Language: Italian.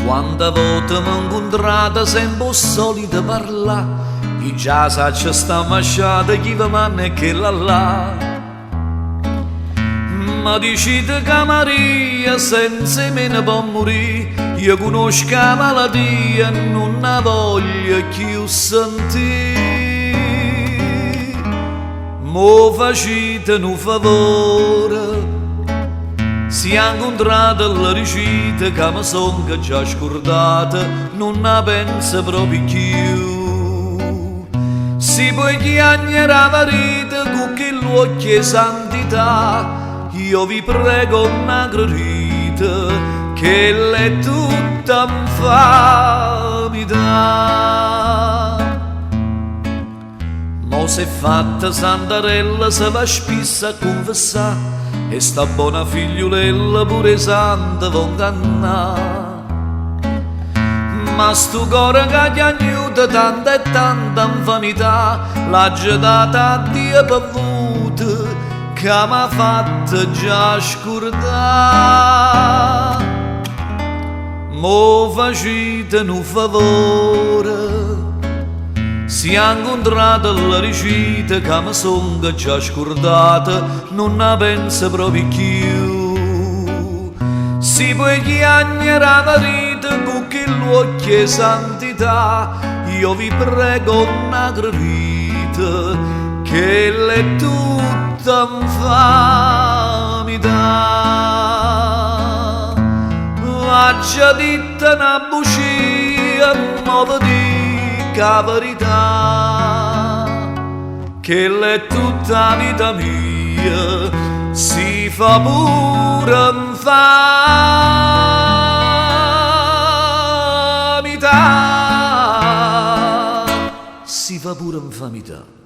Quante volte mi incontrate sempre solito parlare, chi già sa c'è sta masciata, chi va manna e che là. Ma dicite che Maria senza me ne può morire, io conosco la malattia e non la voglio più sentire. Mo facite un favore, si è incontrata la ricita che mi son già scordata, non la penso proprio più. Si può chiagnare la verità con che l'occhio è santità, io vi prego una gradita che l'è tutta infamità. Mo s'è fatta Santarella, se va spissa a confessare, e sta buona figliulella pure santa va ingannare. Ma sto cuore che ti aiuta tanta e tanta infamità, l'ha già data a Dio bevuta, che m'ha fatta già scordare. Mo facite un favore, si è incontrata la ricita che mi son già scordata, non la penso proprio più. Si può chiagnare la verità con che l'occhio è santità, io vi prego una gradita che l'è tutta infamità. L'ha già dita una bugia, mo vi dico la verità, che l'è tutta vita mia, si fa pure infamità, si fa pure infamità.